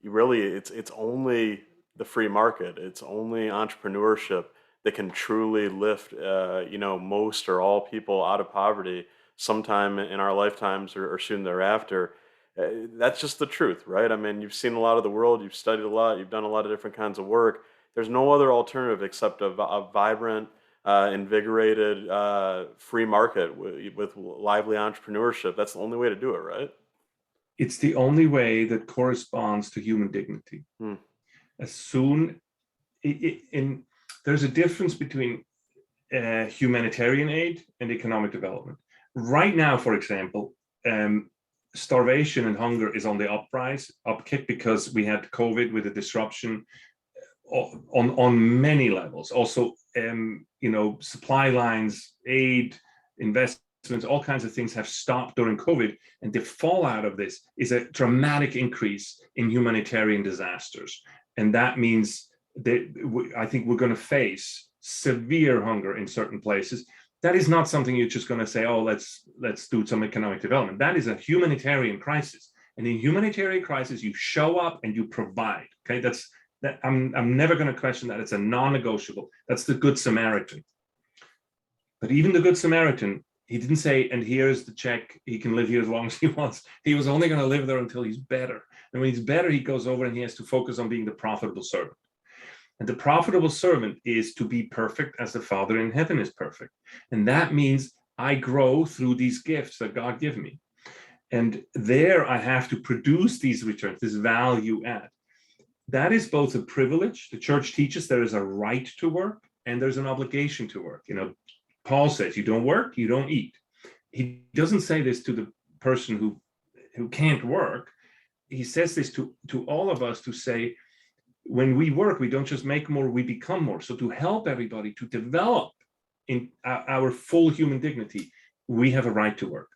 it's only the free market. It's only entrepreneurship that can truly lift most or all people out of poverty sometime in our lifetimes or soon thereafter. That's just the truth, right? I mean, you've seen a lot of the world, you've studied a lot, you've done a lot of different kinds of work. There's no other alternative except a vibrant, invigorated, free market with lively entrepreneurship. That's the only way to do it, right? It's the only way that corresponds to human dignity. There's a difference between humanitarian aid and economic development. Right now, for example, starvation and hunger is on the upkick because we had COVID with a disruption on many levels. Also, supply lines, aid, investments, all kinds of things have stopped during COVID. And the fallout of this is a dramatic increase in humanitarian disasters. And that means that I think we're going to face severe hunger in certain places. That is not something you're just going to say, oh, let's do some economic development. That is a humanitarian crisis. And in humanitarian crisis, you show up and you provide. Okay, I'm never going to question that. It's a non-negotiable. That's the Good Samaritan. But even the Good Samaritan, he didn't say, and here's the check, he can live here as long as he wants. He was only going to live there until he's better. And when he's better, he goes over and he has to focus on being the profitable servant. And the profitable servant is to be perfect as the Father in heaven is perfect. And that means I grow through these gifts that God give me. And there I have to produce these returns, this value add. That is both a privilege. The church teaches there is a right to work and there's an obligation to work. Paul says, you don't work, you don't eat. He doesn't say this to the person who can't work. He says this to all of us to say, when we work, we don't just make more, we become more. So to help everybody to develop in our full human dignity, we have a right to work.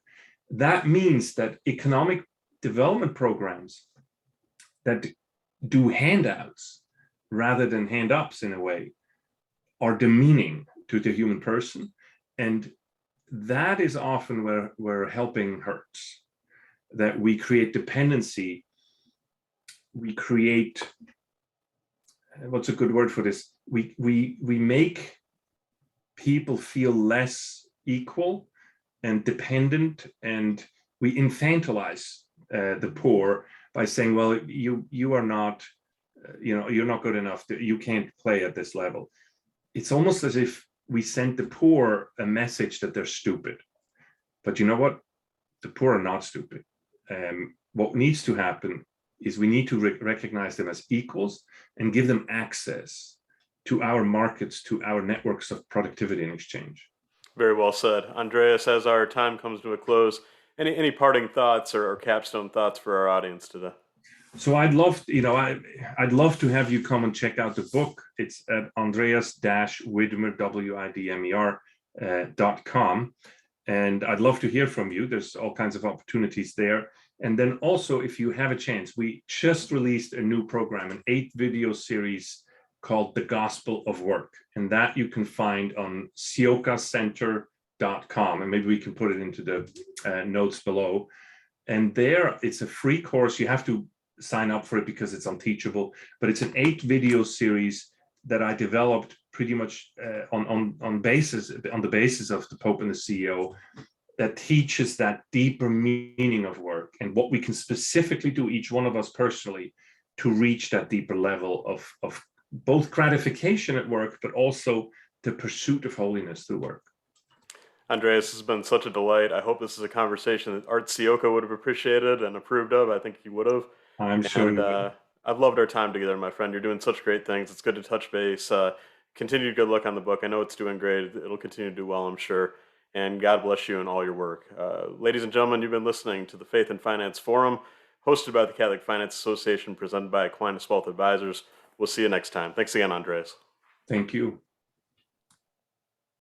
That means that economic development programs that do handouts rather than hand-ups in a way are demeaning to the human person. And that is often where helping hurts, that we create dependency. We create, what's a good word for this? We make people feel less equal and dependent, and we infantilize the poor by saying, well, you are not, you're not good enough, you can't play at this level. It's almost as if we sent the poor a message that they're stupid. But you know what? The poor are not stupid. What needs to happen is we need to recognize them as equals and give them access to our markets, to our networks of productivity and exchange. Very well said. Andreas, as our time comes to a close, any parting thoughts or capstone thoughts for our audience today? So I'd love to have you come and check out the book. It's at Andreas-Widmer, WIDMER.com. And I'd love to hear from you. There's all kinds of opportunities there. And then also, if you have a chance, we just released a new program, an 8-video series called The Gospel of Work. And that you can find on cioccacenter.com. And maybe we can put it into the notes below. And there, it's a free course. You have to sign up for it because it's unteachable, but it's an 8-video series that I developed pretty much on the basis of the Pope and the CEO, that teaches that deeper meaning of work and what we can specifically do, each one of us personally, to reach that deeper level of both gratification at work, but also the pursuit of holiness through work. Andreas, this has been such a delight. I hope this is a conversation that Art Ciocca would have appreciated and approved of. I think he would have. I'm sure you would. I've loved our time together, my friend. You're doing such great things. It's good to touch base. Continued good luck on the book. I know it's doing great. It'll continue to do well, I'm sure. And God bless you and all your work. Ladies and gentlemen, you've been listening to the Faith and Finance Forum, hosted by the Catholic Finance Association, presented by Aquinas Wealth Advisors. We'll see you next time. Thanks again, Andreas. Thank you.